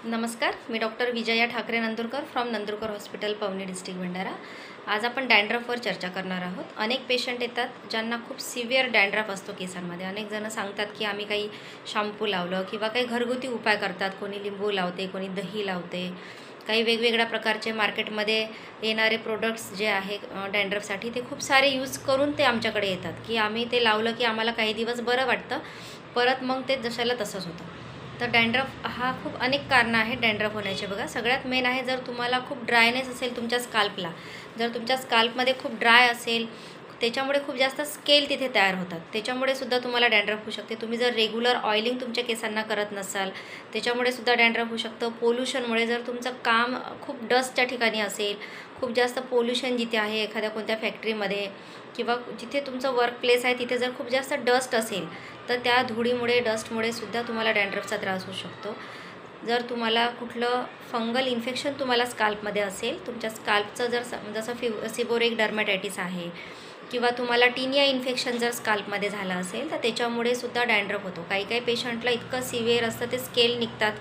नमस्कार, मी doctor Vijaya Thakare Nandurkar from Nandurkar hospital Pawani district Bhandara. आज आपण डॅन्ड्रफवर चर्चा करणार आहोत। अनेक पेशंट येतात ज्यांना खूप सिव्हिअर डॅन्ड्रफ असतो केसांमध्ये। अनेक जण सांगतात की आम्ही काही शॅम्पू लावलं किंवा काही घरगुती उपाय करतात, कोणी लिंबू लावते, कोणी दही लावते, काही वेगवेगळ्या प्रकारचे मार्केटमध्ये येणारे प्रोडक्ट्स जे आहे डॅन्ड्रफसाठी ते खूप सारे यूज करून ते आमच्याकडे येतात की आम्ही ते लावलं की आम्हाला काही दिवस बरं वाटतं, परत मग ते जशाला तसंच होतं। तर डॅन्ड्रफ हा खूप अनेक कारणं आहेत डॅन्ड्रफ होण्याचे। बघा, सगळ्यात मेन आहे जर तुम्हाला खूप ड्रायनेस असेल तुमच्या स्काल्पला, जर तुमच्या स्काल्पमध्ये खूप ड्राय असेल, त्याच्यामुळे खूप जास्त स्केल तिथे तयार होतात, त्याच्यामुळे सुद्धा तुम्हाला डॅन्ड्रफ होऊ शकते। तुम्ही जर रेग्युलर ऑइलिंग तुमच्या केसांना करत नसाल त्याच्यामुळे सुद्धा डॅन्ड्रफ होऊ शकतं। पोल्युशनमुळे जर तुमचं काम खूप डस्टच्या ठिकाणी असेल, खूप जास्त पोल्युशन जिथे आहे एखाद्या कोणत्या फॅक्टरीमध्ये किंवा जिथे तुमचं वर्क प्लेस आहे तिथे जर खूप जास्त डस्ट असेल तर त्या धुळीमुळे डस्टमुळे सुद्धा तुम्हाला डॅन्ड्रफचा त्रास होऊ शकतो। जर तुम्हाला कुठलं फंगल इन्फेक्शन तुम्हाला स्काल्पमध्ये असेल, तुमच्या स्काल्पचं जर जसं सिबोरिक डर्मॅटायटिस आहे किंवा तुम्हाला टिनिया इन्फेक्शन जर स्काल्पमध्ये झालं असेल तर त्याच्यामुळे सुद्धा डॅन्ड्रफ होतो। काही काही पेशंटला इतकं सिव्हिअर असतं ते स्केल निघतात,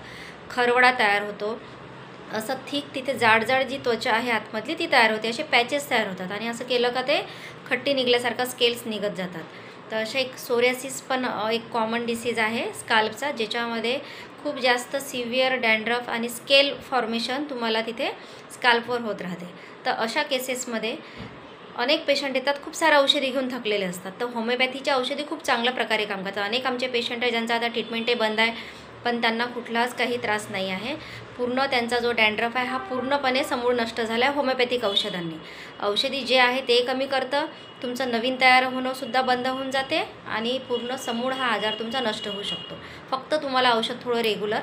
खरवडा तयार होतो, असं थिक तिथे जाड जी त्वचा आहे आतमधली ती तयार होते, असे पॅचेस तयार होतात आणि असं केलं का ते खट्टी निघल्यासारखं स्केल्स निघत जातात। तर अशा एक सोरियासिस पण एक कॉमन डिसीज आहे स्काल्पचा, ज्याच्यामध्ये खूप जास्त सिव्हिअर डॅन्ड्रफ आणि स्केल फॉर्मेशन तुम्हाला तिथे स्काल्पवर होत राहते। तर अशा केसेसमध्ये अनेक पेशंट येतात, खूप साऱ्या औषधी घेऊन थकलेले असतात, तर होमिओपॅथीच्या औषधी खूप चांगल्या प्रकारे काम करतात। अनेक आमचे पेशंट आहे ज्यांचा आता ट्रीटमेंटही बंद आहे पण त्यांना कुठलाच काही त्रास नाही आहे। पूर्ण त्यांचा जो डॅन्ड्रफ आहे हा पूर्णपणे समूळ नष्ट झाला आहे होमिओपॅथिक औषधांनी। औषधी जे आहे ते कमी करतं, तुमचं नवीन तयार होणंसुद्धा बंद होऊन जाते आणि पूर्ण समूळ हा आजार तुमचा नष्ट होऊ शकतो। फक्त तुम्हाला औषध थोडं रेग्युलर,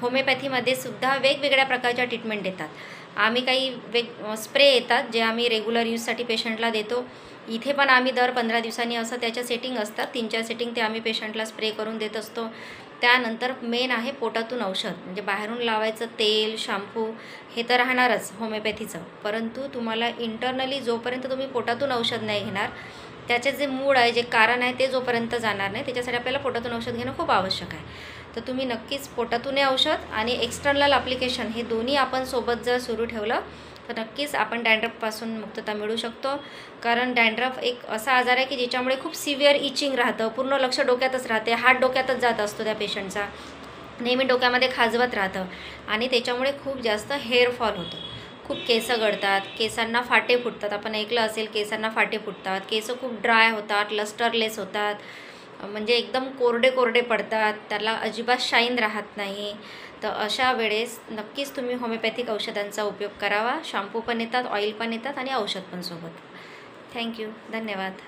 होमिओपॅथीमध्ये सुद्धा वेगवेगळ्या प्रकारच्या ट्रीटमेंट देतात। आम्ही काही स्प्रे येतात जे आम्ही रेग्युलर यूजसाठी पेशंटला देतो। इथे पण आम्ही दर 15 दिवसांनी असं त्याच्या सेटिंग असतात, 3-4 सेटिंग ते आम्ही पेशंटला स्प्रे करून देत असतो। त्यानंतर मेन आहे पोटातून औषध, म्हणजे बाहेरून लावायचं तेल, शॅम्पू हे तर राहणारच होमिओपॅथीचं, परंतु तुम्हाला इंटरनली जोपर्यंत तुम्ही पोटातून औषध नाही घेणार, त्याचे जे मूळ आहे, जे कारण आहे ते जोपर्यंत जाणार नाही, त्याच्यासाठी आपल्याला पोटातून औषध घेणं खूप आवश्यक आहे। तर तुम्ही नक्कीच पोटातून औषध आणि एक्सटर्नल ॲप्लिकेशन हे दोन्ही आपण सोबत जर सुरू ठेवलं तर नक्कीच आपण डॅन्ड्रफपासून मुक्तता मिळू शकतो। कारण डॅन्ड्रफ एक असा आजार आहे की ज्याच्यामुळे खूप सिव्हिअर इचिंग राहतं, पूर्ण लक्ष डोक्यातच राहते, हात डोक्यातच जात असतो त्या पेशंटचा, नेहमी डोक्यामध्ये खाजवत राहतं आणि त्याच्यामुळे खूप जास्त हेअरफॉल होतो, खूप केस गळतात, केसांना फाटे फुटतात। आपण ऐकलं असेल केसांना फाटे फुटतात, केस खूप ड्राय होतात, लस्टरलेस होतात, म्हणजे एकदम कोरडे पडतात, त्याला अजिबात शाईन राहत नाही। तर अशा वेळेस नक्कीच तुम्ही होमिओपॅथिक औषधांचा उपयोग करावा। शॅम्पू पण येतात, ऑइल पण येतात आणि औषध पण सोबत। थँक्यू, धन्यवाद।